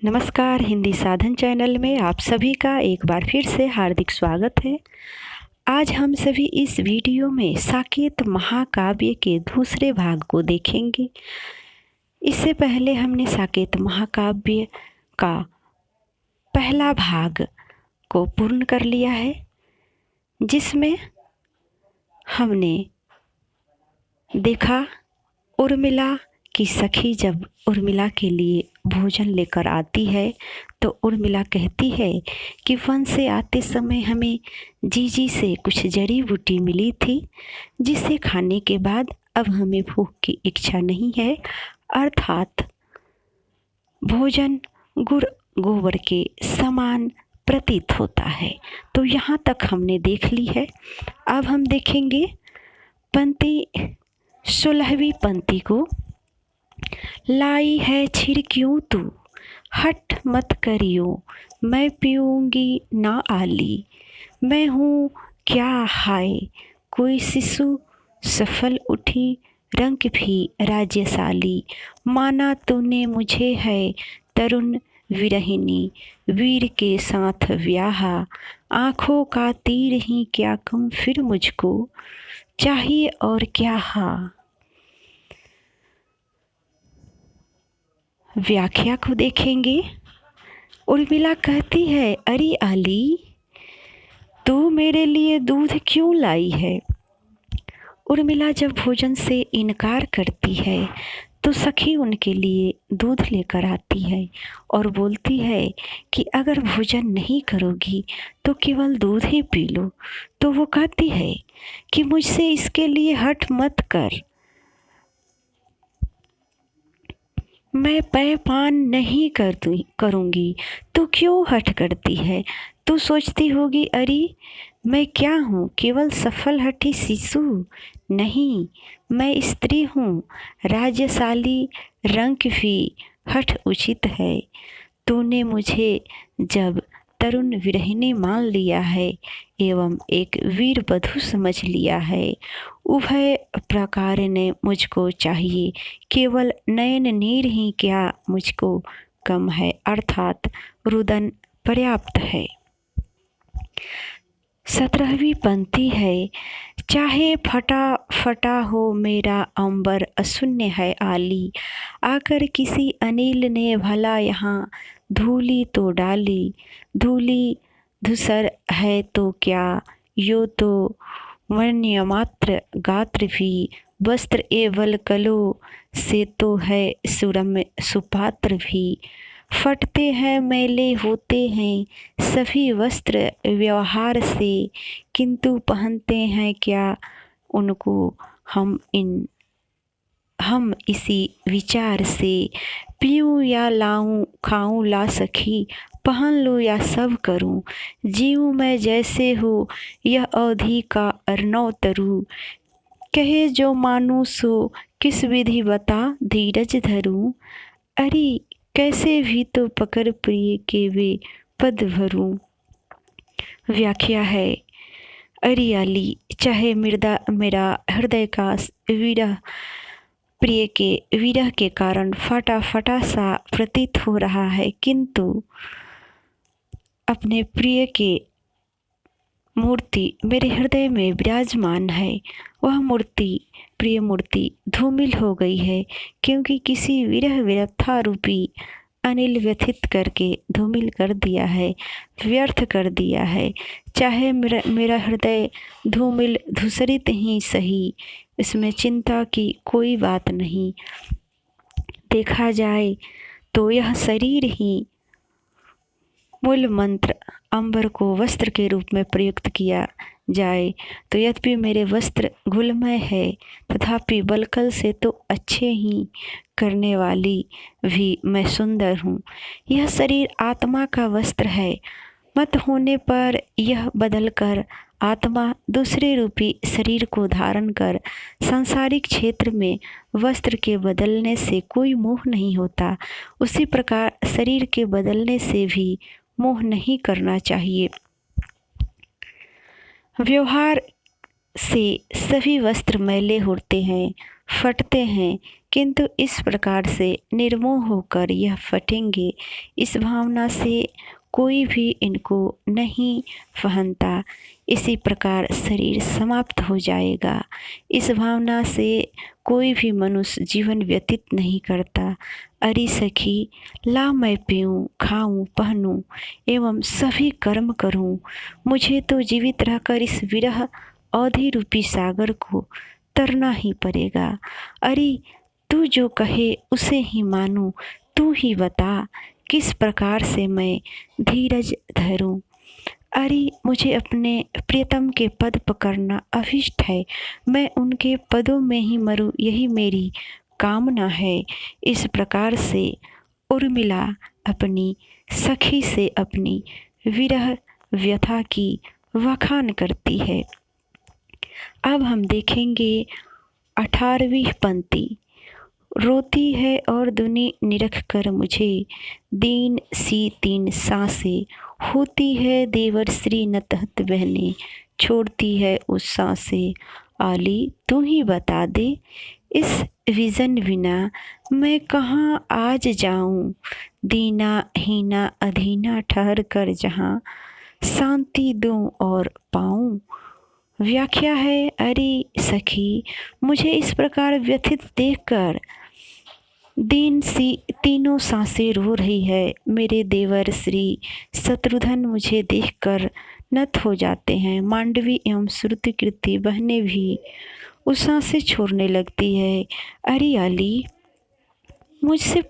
नमस्कार, हिंदी साधन चैनल में आप सभी का एक बार फिर से हार्दिक स्वागत है। आज हम सभी इस वीडियो में साकेत महाकाव्य के दूसरे भाग को देखेंगे। इससे पहले हमने साकेत महाकाव्य का पहला भाग को पूर्ण कर लिया है, जिसमें हमने देखा उर्मिला की सखी जब उर्मिला के लिए भोजन लेकर आती है तो उर्मिला कहती है कि वन से आते समय हमें जीजी से कुछ जड़ी बूटी मिली थी, जिसे खाने के बाद अब हमें भूख की इच्छा नहीं है, अर्थात भोजन गुड़ गोबर के समान प्रतीत होता है। तो यहाँ तक हमने देख ली है। अब हम देखेंगे पंक्ति 16वीं पंक्ति को। लाई है छिर क्यों तू, हट मत करियो, मैं पीऊँगी ना आली, मैं हूँ क्या हाय, कोई शिशु सफल उठी, रंग भी राज्यशाली, माना तूने मुझे है तरुण विरहिनी, वीर के साथ व्याहा, आँखों का तीर ही क्या कम फिर मुझको, चाहिए और क्या हा। व्याख्या को देखेंगे। उर्मिला कहती है, अरे आली, तू मेरे लिए दूध क्यों लाई है। उर्मिला जब भोजन से इनकार करती है तो सखी उनके लिए दूध लेकर आती है और बोलती है कि अगर भोजन नहीं करोगी तो केवल दूध ही पी लो। तो वो कहती है कि मुझसे इसके लिए हठ मत कर, मैं पेय पान नहीं करूँगी। तू क्यों हठ करती है? तू सोचती होगी, अरे मैं क्या हूँ, केवल सफल हठी शिशु? नहीं, मैं स्त्री हूँ, राज्यशाली, रंग भी हठ उचित है। तूने मुझे जब तरुण विरहिणी मान लिया है एवं एक वीर वधू समझ लिया है, उभय प्रकार ने मुझको चाहिए, केवल नयन नीर ही क्या मुझको कम है, अर्थात रुदन पर्याप्त है। 17वीं पंक्ति है, चाहे फटा फटा हो मेरा अंबर अशून्य है आली, आकर किसी अनिल ने भला यहाँ धूली तो डाली, धूली धूसर है तो क्या, यो तो वन्य मात्र गात्र भी, वस्त्र एवल कलो से तो है सुरम्य सुपात्र भी, फटते हैं मैले होते हैं सभी वस्त्र व्यवहार से, किंतु पहनते हैं क्या उनको हम इसी विचार से, पीऊँ या लाऊं खाऊं ला सखी, पहन लूँ या सब करूं, जीऊँ मैं जैसे हो यह अवधि का अर्णव तरु, कहे जो मानूं सो किस विधि बता धीरज धरूं, अरे कैसे भी तो पकड़ प्रिय के वे पद भरूं। व्याख्या है, अरियाली, चाहे मेरा हृदय का विरह प्रिय के विरह के कारण फटा फटा सा प्रतीत हो रहा है, किंतु अपने प्रिय के मूर्ति मेरे हृदय में विराजमान है। वह मूर्ति, प्रिय मूर्ति धूमिल हो गई है, क्योंकि किसी विरह व्यथा रूपी अनिल व्यथित करके धूमिल कर दिया है, व्यर्थ कर दिया है। चाहे मेरा हृदय धूमिल धूसरित ही सही, इसमें चिंता की कोई बात नहीं। देखा जाए तो यह शरीर ही मूल मंत्र अंबर को वस्त्र के रूप में प्रयुक्त किया जाए तो यद्यपि मेरे वस्त्र गुलमय है, तथापि बलकल से तो अच्छे ही करने वाली भी मैं सुंदर हूँ। यह शरीर आत्मा का वस्त्र है, मत होने पर यह बदलकर आत्मा दूसरे रूपी शरीर को धारण कर सांसारिक क्षेत्र में वस्त्र के बदलने से कोई मोह नहीं होता, उसी प्रकार शरीर के बदलने से भी मोह नहीं करना चाहिए। व्यवहार से सभी वस्त्र मैले होते हैं, फटते हैं, किंतु इस प्रकार से निर्मोह होकर यह फटेंगे, इस भावना से कोई भी इनको नहीं पहनता। इसी प्रकार शरीर समाप्त हो जाएगा, इस भावना से कोई भी मनुष्य जीवन व्यतीत नहीं करता। अरे सखी, ला मैं पीऊँ, खाऊँ, पहनूँ एवं सभी कर्म करूँ, मुझे तो जीवित रहकर इस विरह अवधि रूपी सागर को तरना ही पड़ेगा। अरे तू जो कहे उसे ही मानूं, तू ही बता किस प्रकार से मैं धीरज धरूं। अरे मुझे अपने प्रियतम के पद पकड़ना अभिष्ट है, मैं उनके पदों में ही मरूं, यही मेरी कामना है। इस प्रकार से उर्मिला अपनी सखी से अपनी विरह व्यथा की वखान करती है। अब हम देखेंगे 18वीं पंक्ति। रोती है और दुनी निरख कर मुझे, दीन सी 3 सांसें होती है, देवर श्री न तहत बहने छोड़ती है उस सांसें। आली तू ही बता दे, इस विजन बिना मैं कहाँ आज जाऊं, दीना हीना अधीना ठहर कर जहाँ शांति दूं और पाऊं। व्याख्या है, अरे सखी, मुझे इस प्रकार व्यथित देखकर दीन सी 3 सांसें रो रही है। मेरे देवर श्री शत्रुघ्न मुझे देखकर नत हो जाते हैं। मांडवी एवं श्रुति कृति बहनें भी उस सांसें छोड़ने लगती है। अरे आली, तुझसे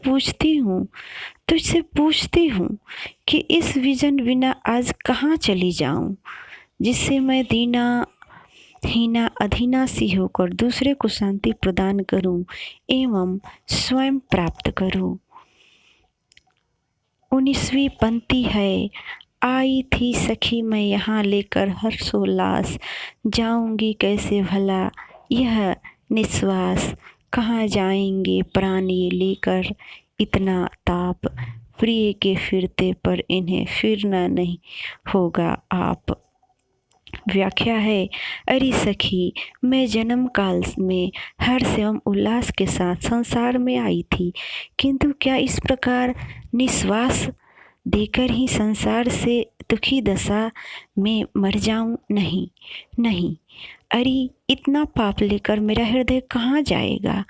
पूछती हूँ कि इस विजन बिना आज कहाँ चली जाऊँ, जिससे मैं दीना हीना अधीना सी होकर दूसरे को शांति प्रदान करूं एवं स्वयं प्राप्त करूं। 19वीं पंक्ति है। आई थी सखी मैं यहाँ लेकर हर्षोल्लास, जाऊंगी कैसे भला यह निश्वास, कहाँ जाएंगे प्राण ये लेकर इतना ताप, प्रिय के फिरते पर इन्हें फिरना नहीं होगा आप। व्याख्या है, अरे सखी, मैं जन्म काल में हर्ष एवं उल्लास के साथ संसार में आई थी, किंतु क्या इस प्रकार निश्वास देकर ही संसार से दुखी दशा में मर जाऊं? नहीं नहीं, अरे इतना पाप लेकर मेरा हृदय कहाँ जाएगा?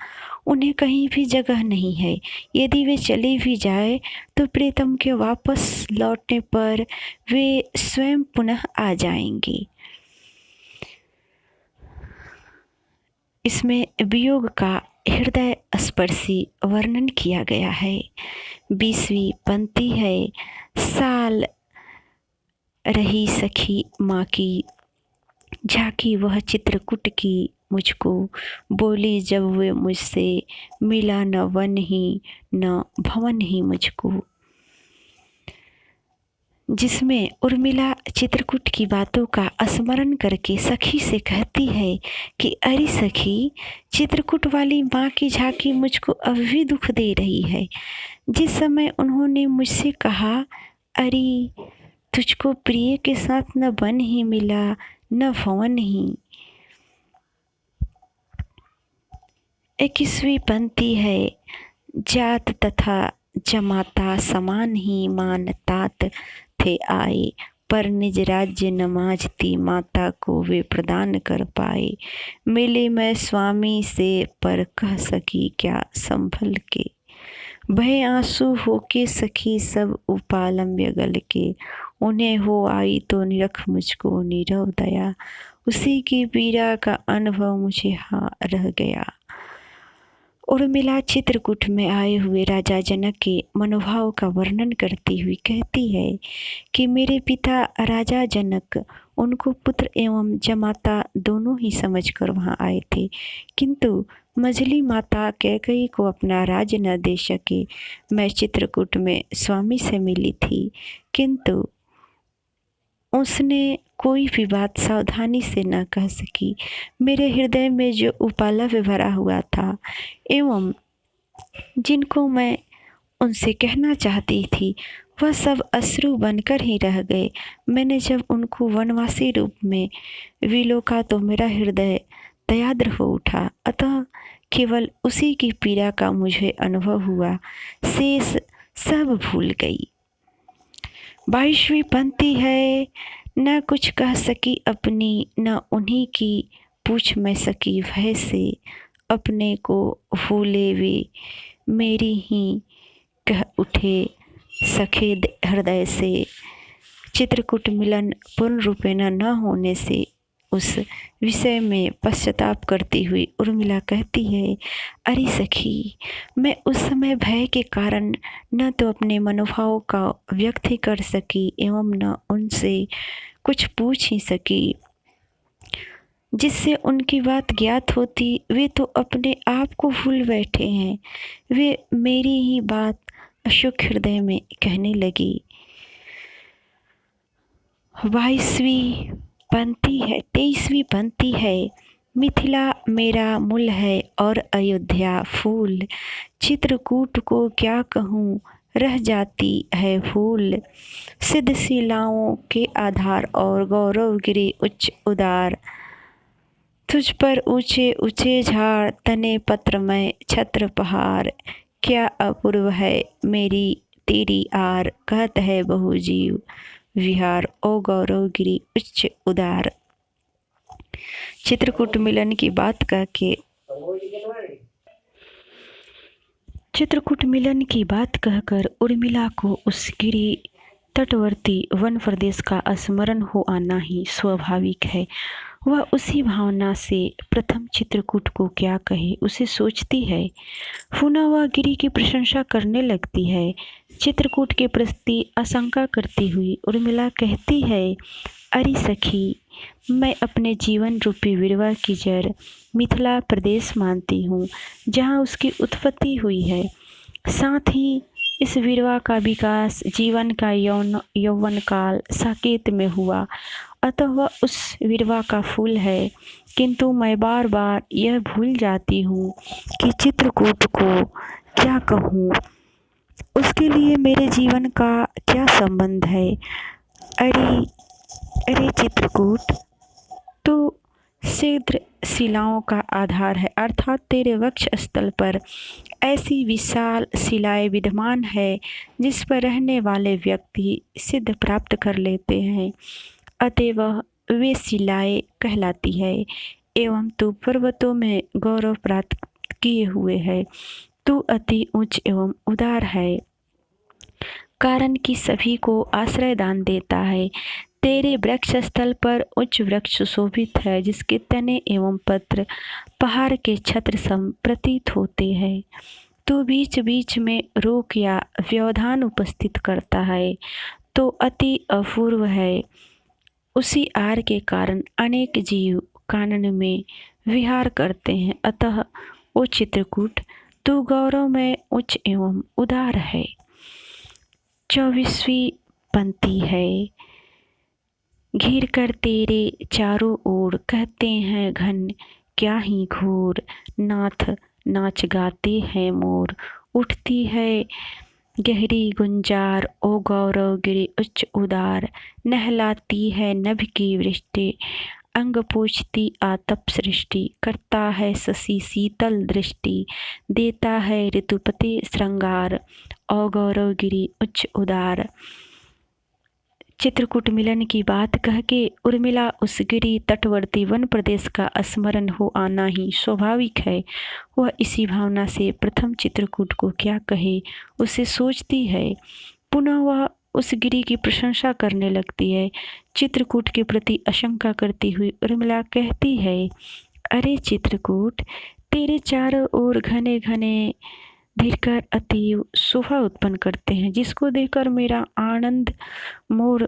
उन्हें कहीं भी जगह नहीं है। यदि वे चले भी जाए तो प्रीतम के वापस लौटने पर वे स्वयं पुनः आ जाएंगे। इसमें वियोग का हृदय स्पर्शी वर्णन किया गया है। 20वीं पंक्ति है। साल रही सखी माँ की झांकी वह चित्रकूट की मुझको, बोली जब वे मुझसे, मिला न वन ही न भवन ही मुझको। जिसमें उर्मिला चित्रकूट की बातों का स्मरण करके सखी से कहती है कि अरे सखी, चित्रकूट वाली माँ की झांकी मुझको अब भी दुख दे रही है। जिस समय उन्होंने मुझसे कहा, अरे तुझको प्रिय के साथ न वन ही मिला न भवन ही। 21वीं पंक्ति है। जात तथा जमाता समान ही मानतात थे आए, पर निज राज्य नमाजती माता को वे प्रदान कर पाए। मिले मैं स्वामी से पर कह सकी क्या संभल के, भय आंसू होके सखी सब उपालम्य गल के। उन्हें हो आई तो निरख मुझको नीरव दया, उसी की पीड़ा का अनुभव मुझे हाँ रह गया। उर्मिला चित्रकूट में आए हुए राजा जनक के मनोभाव का वर्णन करती हुई कहती है कि मेरे पिता राजा जनक उनको पुत्र एवं जमाता दोनों ही समझकर वहां आए थे, किंतु मझली माता कैकेयी को अपना राज न दे सके। मैं चित्रकूट में स्वामी से मिली थी, किंतु उसने कोई भी बात सावधानी से न कह सकी। मेरे हृदय में जो उपालव्य भरा हुआ था एवं जिनको मैं उनसे कहना चाहती थी, वह सब अश्रु बनकर ही रह गए। मैंने जब उनको वनवासी रूप में विलोका तो मेरा हृदय दयाद्र हो उठा। अतः केवल उसी की पीड़ा का मुझे अनुभव हुआ, शेष सब भूल गई। 22वीं पंक्ति है, न कुछ कह सकी अपनी, न उन्हीं की पूछ मैं सकी भय से, अपने को भूले वे मेरी ही कह उठे सखे हृदय से। चित्रकूट मिलन पूर्ण रूपेण न होने से उस विषय में पश्चाताप करती हुई उर्मिला कहती है, अरे सखी, मैं उस समय भय के कारण न तो अपने मनोभाव का व्यक्त ही कर सकी एवं न उनसे कुछ पूछ ही सकी। जिससे उनकी बात ज्ञात होती, वे तो अपने आप को भूल बैठे हैं। वे मेरी ही बात अशोक हृदय में कहने लगी। 22वीं पंक्ति है, 23वीं पंक्ति है, मिथिला मेरा मूल है और अयोध्या फूल, चित्रकूट को क्या कहूँ रह जाती है भूल, सिद्ध शिलाओं के आधार और गौरवगिरी उच्च उदार, तुझ पर ऊंचे ऊंचे झाड़ तने पत्रमय छत्र पहाड़, क्या अपूर्व है मेरी तेरी आर, कहत है बहु जीव विहार, ओ गौरवगिरी उच्च उदार। चित्रकूट मिलन की बात कहके चित्रकूट मिलन की बात कहकर उर्मिला को उस गिरी तटवर्ती वन प्रदेश का स्मरण हो आना ही स्वाभाविक है। वह उसी भावना से प्रथम चित्रकूट को क्या कहे उसे सोचती है। पुनः वह गिरी की प्रशंसा करने लगती है। चित्रकूट के प्रति आशंका करती हुई उर्मिला कहती है, अरे सखी, मैं अपने जीवन रूपी विरवा की जड़ मिथिला प्रदेश मानती हूँ, जहाँ उसकी उत्पत्ति हुई है। साथ ही इस विरवा का विकास जीवन का यौवन काल साकेत में हुआ, अतः वह उस विरवा का फूल है। किंतु मैं बार बार यह भूल जाती हूँ कि चित्रकूट को क्या कहूँ, उसके लिए मेरे जीवन का क्या संबंध है। अरे अरे चित्रकूट, तो सिद्ध शिलाओं का आधार है, अर्थात तेरे वक्ष स्थल पर ऐसी विशाल शिलाएं विद्यमान है जिस पर रहने वाले व्यक्ति सिद्ध प्राप्त कर लेते हैं, अतएव वे शिलाएं कहलाती है। एवं तू पर्वतों में गौरव प्राप्त किए हुए है, तू अति उच्च एवं उदार है, कारण कि सभी को आश्रय दान देता है। तेरे वृक्ष स्थल पर उच्च वृक्ष सुशोभित है, जिसके तने एवं पत्र पहाड़ के छत्र सम प्रतीत होते हैं। तू बीच बीच में रोक या व्यवधान उपस्थित करता है, तो अति अपूर्व है। उसी आर के कारण अनेक जीव कानन में विहार करते हैं, अतः ओ चित्रकूट, तू गौरव में उच्च एवं उदार है। 24वीं पंक्ति है, घिर कर तेरे चारों ओर कहते हैं घन क्या ही घोर, नाथ नाच गाते हैं मोर, उठती है गहरी गुंजार, ओ गौरव गिरी उच्च उदार, नहलाती है नभ की वृष्टि, अंग पोछती आतप सृष्टि, करता है शशि शीतल दृष्टि, देता है ऋतुपति श्रृंगार, ओ गौरव गिरी उच्च उदार। चित्रकूट मिलन की बात कह के उर्मिला उस गिरी तटवर्ती वन प्रदेश का स्मरण हो आना ही स्वाभाविक है। वह इसी भावना से प्रथम चित्रकूट को क्या कहे उसे सोचती है। पुनः वह उस गिरी की प्रशंसा करने लगती है। चित्रकूट के प्रति आशंका करती हुई उर्मिला कहती है, अरे चित्रकूट, तेरे चारों ओर घने घने धीरकर अतीव शोभा उत्पन्न करते हैं, जिसको देखकर मेरा मोर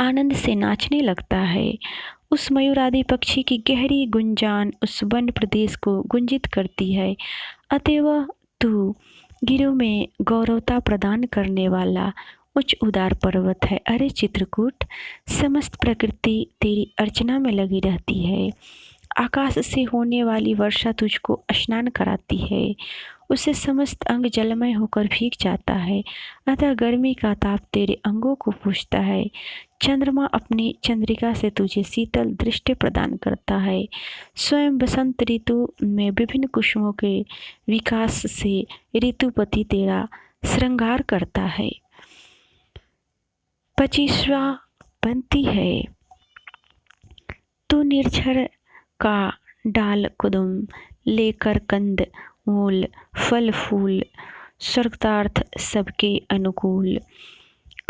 आनंद से नाचने लगता है। उस मयूर आदि पक्षी की गहरी गुंजान उस वन प्रदेश को गुंजित करती है, अतएव तू गिरों में गौरवता प्रदान करने वाला उच्च उदार पर्वत है। अरे चित्रकूट, समस्त प्रकृति तेरी अर्चना में लगी रहती है। आकाश से होने वाली वर्षा तुझको स्नान कराती है उससे समस्त अंग जलमय होकर भीग जाता है। अतः गर्मी का ताप तेरे अंगों को पूछता है। चंद्रमा अपनी चंद्रिका से तुझे शीतल दृष्टि प्रदान करता है। स्वयं बसंत ऋतु में विभिन्न कुसुमों के विकास से ऋतुपति तेरा श्रृंगार करता है। 25वां पंक्ति है। तू निर्झर का डाल कुदुम लेकर कंद मूल फल फूल स्वर्गार्थ सबके अनुकूल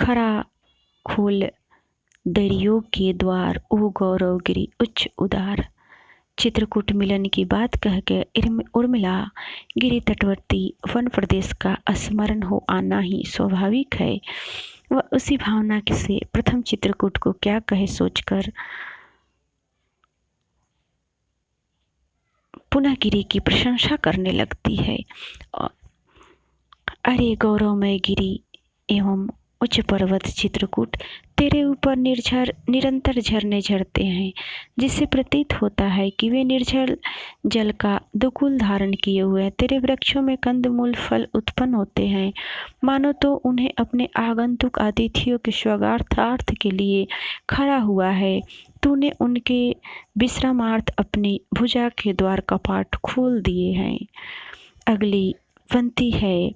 खरा खोल दरियों के द्वार ओ गौरव गिरी उच्च उदार। चित्रकूट मिलन की बात कह के उर्मिला गिरी तटवर्ती वन प्रदेश का स्मरण हो आना ही स्वाभाविक है। वह उसी भावना से प्रथम चित्रकूट को क्या कहे सोचकर पुनः गिरी की प्रशंसा करने लगती है। अरे गौरवमय गिरी एवं उच्च पर्वत चित्रकूट, तेरे ऊपर निरंतर झरने झरते हैं, जिससे प्रतीत होता है कि वे निर्जल जल का दुकूल धारण किए हुए हैं। तेरे वृक्षों में कंदमूल फल उत्पन्न होते हैं, मानो तो उन्हें अपने आगंतुक अतिथियों के स्वागतार्थ के लिए खड़ा हुआ है। तूने उनके विश्रामार्थ अपनी भुजा के द्वार कपाट खोल दिए हैं। अगली पंक्ति है।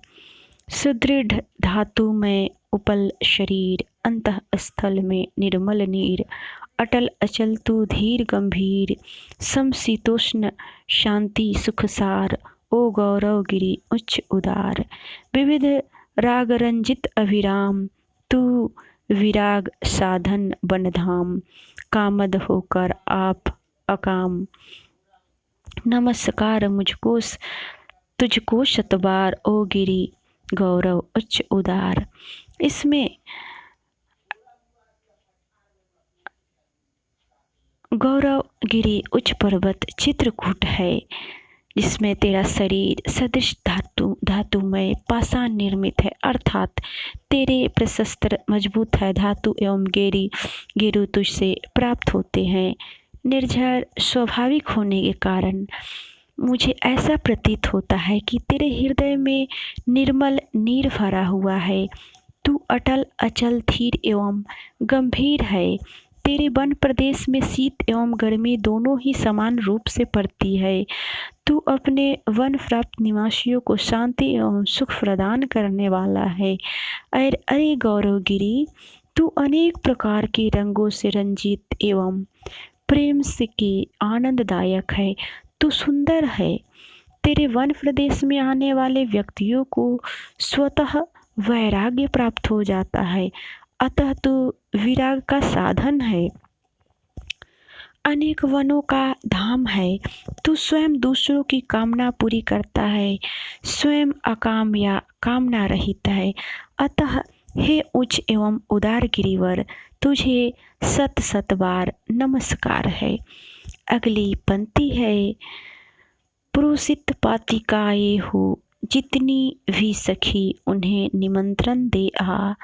सुदृढ़ धातु में उपल शरीर, अंतः स्थल में निर्मल नीर, अटल अचल तू धीर गंभीर, समशीतोष्ण शांति सुखसार, ओ गौरव गिरी उच्च उदार। विविध राग रंजित अभिराम, तू विराग साधन बनधाम, कामद होकर आप अकाम। नमस्कार मुझको तुझको शतबार, ओ गिरी गौरव उच्च उदार। इसमें गौरव गिरी उच्च पर्वत चित्रकूट है, जिसमें तेरा शरीर सदृश धातुमय पाषाण निर्मित है, अर्थात तेरे प्रशस्त्र मजबूत है। धातु एवं गेरु तुझसे प्राप्त होते हैं। निर्झर स्वाभाविक होने के कारण मुझे ऐसा प्रतीत होता है कि तेरे हृदय में निर्मल नीर भरा हुआ है। तू अटल अचल धीर एवं गंभीर है। तेरे वन प्रदेश में शीत एवं गर्मी दोनों ही समान रूप से पड़ती है। तू अपने वन प्राप्त निवासियों को शांति एवं सुख प्रदान करने वाला है। अरे गौरवगिरी, तू अनेक प्रकार के रंगों से रंजित एवं प्रेम से के आनंददायक है। तू सुंदर है। तेरे वन प्रदेश में आने वाले व्यक्तियों को स्वतः वैराग्य प्राप्त हो जाता है, अतः तू विराग का साधन है। अनेक वनों का धाम है। तू स्वयं दूसरों की कामना पूरी करता है, स्वयं अकाम या कामना रहित है। अतः हे उच्च एवं उदार गिरिवर, तुझे सत सत बार नमस्कार है। अगली पंक्ति है। पुरुषित पातिकाए हो जितनी भी सखी, उन्हें निमंत्रण दे आ।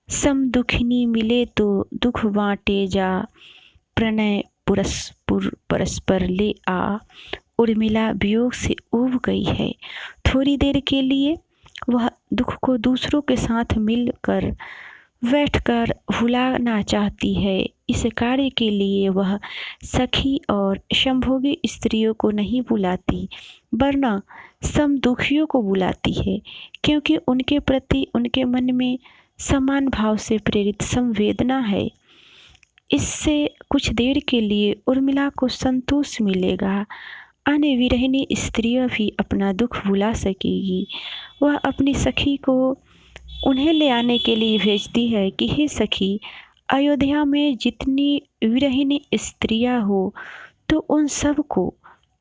सम दुखिनी मिले तो दुख बांटे जा, प्रणय परस्पर ले आ। उर्मिला वियोग से ऊब गई है। थोड़ी देर के लिए वह दुख को दूसरों के साथ मिलकर बैठकर भुलाना चाहती है। इस कार्य के लिए वह सखी और संभोगी स्त्रियों को नहीं बुलाती, वरना समदुखियों को बुलाती है, क्योंकि उनके प्रति उनके मन में समान भाव से प्रेरित संवेदना है। इससे कुछ देर के लिए उर्मिला को संतोष मिलेगा। अन्य विरहिणी स्त्रियां भी अपना दुख भुला सकेगी। वह अपनी सखी को उन्हें ले आने के लिए भेजती है कि हे सखी, अयोध्या में जितनी विरहिणी स्त्रियां हो तो उन सब को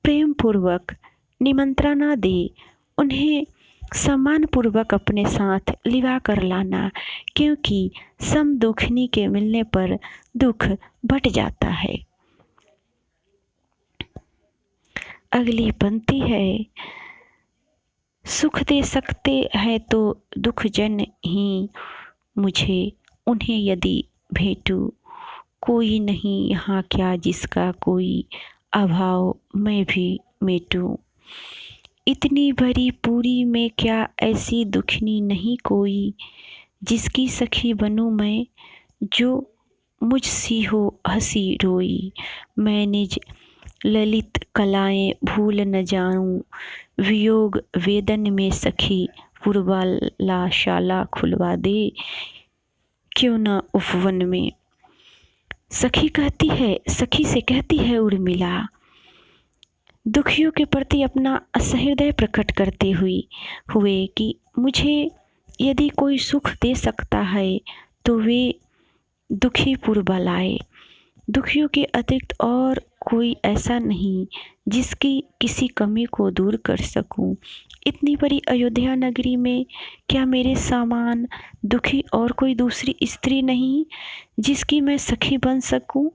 प्रेम पूर्वक निमंत्रणा दे, उन्हें सम्मान पूर्वक अपने साथ लिवा कर लाना, क्योंकि समदुखिनी के मिलने पर दुख बढ़ जाता है। अगली पंक्ति है। सुख दे सकते हैं तो दुख जन ही मुझे, उन्हें यदि भेटूं, कोई नहीं यहाँ क्या जिसका कोई अभाव मैं भी मेटूं। इतनी भरी पूरी में क्या ऐसी दुखनी नहीं कोई, जिसकी सखी बनूं मैं, जो मुझसी हो हंसी रोई। मैं निज ललित कलाएं भूल न जाऊं, वियोग वेदन में सखी पुरवाला शाला खुलवा दे, क्यों न उपवन में। सखी से कहती है उर्मिला, दुखियों के प्रति अपना असहृदय प्रकट करते हुए कि मुझे यदि कोई सुख दे सकता है तो वे दुखी पुरबलाए। दुखियों के अतिरिक्त और कोई ऐसा नहीं जिसकी किसी कमी को दूर कर सकूं। इतनी बड़ी अयोध्या नगरी में क्या मेरे समान दुखी और कोई दूसरी स्त्री नहीं जिसकी मैं सखी बन सकूं,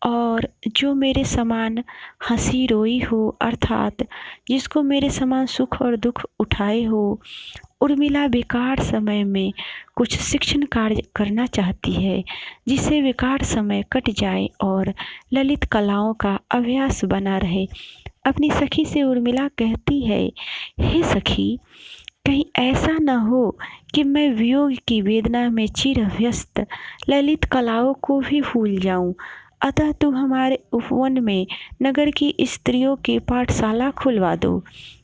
और जो मेरे समान हंसी रोई हो, अर्थात जिसको मेरे समान सुख और दुख उठाए हो। उर्मिला बेकार समय में कुछ शिक्षण कार्य करना चाहती है, जिससे बेकार समय कट जाए और ललित कलाओं का अभ्यास बना रहे। अपनी सखी से उर्मिला कहती है, हे सखी, कहीं ऐसा न हो कि मैं वियोग की वेदना में चिर व्यस्त ललित कलाओं को भी भूल जाऊं। अतः तुम हमारे उपवन में नगर की स्त्रियों की पाठशाला खुलवा दो,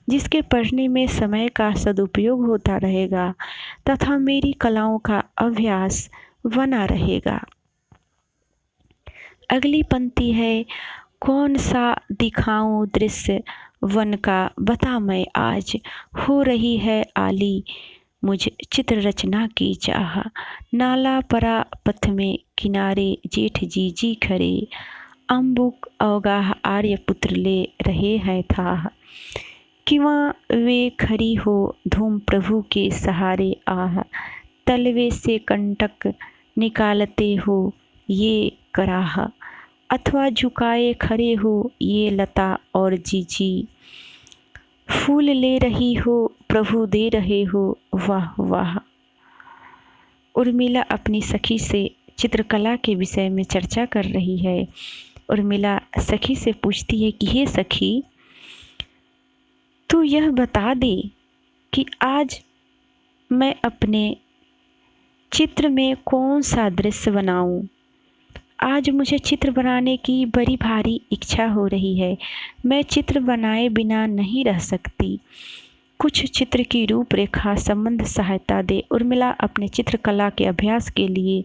जिसके पढ़ने में समय का सदुपयोग होता रहेगा तथा मेरी कलाओं का अभ्यास बना रहेगा। अगली पंक्ति है, कौन सा दिखाऊं दृश्य वन का, बता मैं आज, हो रही है आली मुझ चित्र रचना की चाह। नाला परा पथ में किनारे जेठ जी खरे, अम्बुक अवगाह आर्यपुत्र ले रहे हैं था। किवा वे खरी हो धूम प्रभु के सहारे आह, तलवे से कंटक निकालते हो ये कराह, अथवा झुकाए खड़े हो ये लता और जीजी। फूल ले रही हो प्रभु दे रहे हो, वाह वाह। उर्मिला अपनी सखी से चित्रकला के विषय में चर्चा कर रही है। उर्मिला सखी से पूछती है कि हे सखी, तू यह बता दे कि आज मैं अपने चित्र में कौन सा दृश्य बनाऊं। आज मुझे चित्र बनाने की बड़ी भारी इच्छा हो रही है। मैं चित्र बनाए बिना नहीं रह सकती। कुछ चित्र की रूपरेखा संबंध सहायता दे। उर्मिला अपने चित्रकला के अभ्यास के लिए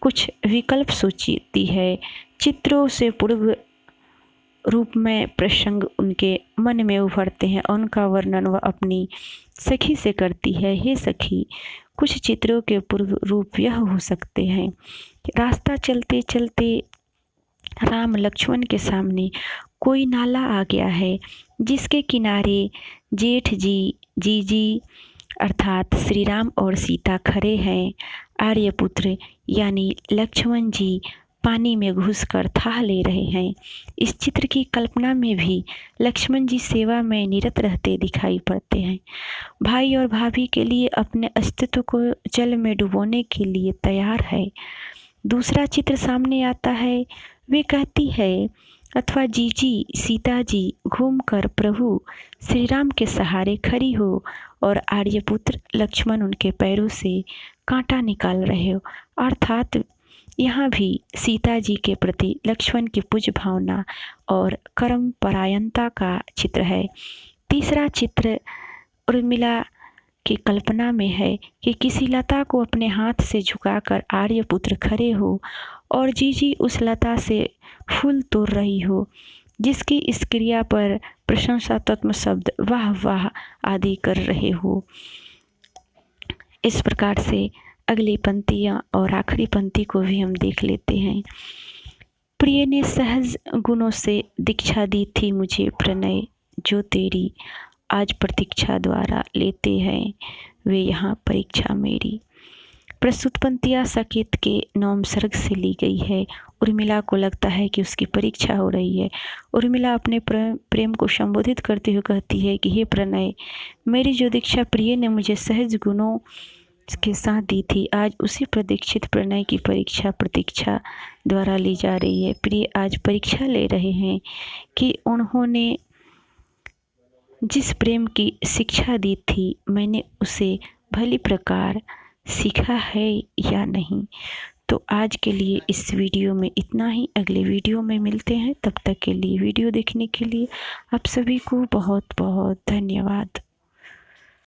कुछ विकल्प सोचती है। चित्रों से पूर्व रूप में प्रसंग उनके मन में उभरते हैं। उनका वर्णन वह अपनी सखी से करती है। हे सखी, कुछ चित्रों के पूर्व रूप यह हो सकते हैं। रास्ता चलते चलते राम लक्ष्मण के सामने कोई नाला आ गया है, जिसके किनारे जेठ जी अर्थात श्री राम और सीता खड़े हैं। आर्यपुत्र यानी लक्ष्मण जी पानी में घुसकर थाह ले रहे हैं। इस चित्र की कल्पना में भी लक्ष्मण जी सेवा में निरत रहते दिखाई पड़ते हैं। भाई और भाभी के लिए अपने अस्तित्व को जल में डुबोने के लिए तैयार है। दूसरा चित्र सामने आता है। वे कहती है, अथवा जीजी सीता जी घूमकर प्रभु श्री राम के सहारे खड़ी हो और आर्यपुत्र लक्ष्मण उनके पैरों से कांटा निकाल रहे हो। अर्थात यहाँ भी सीता जी के प्रति लक्ष्मण की पूज्य भावना और कर्म परायणता का चित्र है। तीसरा चित्र उर्मिला की कल्पना में है कि किसी लता को अपने हाथ से झुकाकर आर्यपुत्र खड़े हो और जीजी उस लता से फूल तोड़ रही हो, जिसकी इस क्रिया पर प्रशंसात्मक शब्द वाह वाह आदि कर रहे हो। इस प्रकार से अगली पंक्तियाँ और आखिरी पंक्ति को भी हम देख लेते हैं। प्रिय ने सहज गुणों से दीक्षा दी थी मुझे प्रणय, जो तेरी आज प्रतीक्षा द्वारा लेते हैं वे यहाँ परीक्षा मेरी। प्रस्तुत पंक्तियाँ साकेत के नवम सर्ग से ली गई है। उर्मिला को लगता है कि उसकी परीक्षा हो रही है। उर्मिला अपने प्रेम को संबोधित करते हुए कहती है कि हे प्रणय, मेरी जो दीक्षा प्रिय ने मुझे सहज गुणों के साथ दी थी, आज उसी प्रदीक्षित प्रणय की परीक्षा प्रतीक्षा द्वारा ली जा रही है। प्रिय आज परीक्षा ले रहे हैं कि उन्होंने जिस प्रेम की शिक्षा दी थी मैंने उसे भली प्रकार सीखा है या नहीं। तो आज के लिए इस वीडियो में इतना ही। अगले वीडियो में मिलते हैं, तब तक के लिए वीडियो देखने के लिए आप सभी को बहुत बहुत धन्यवाद।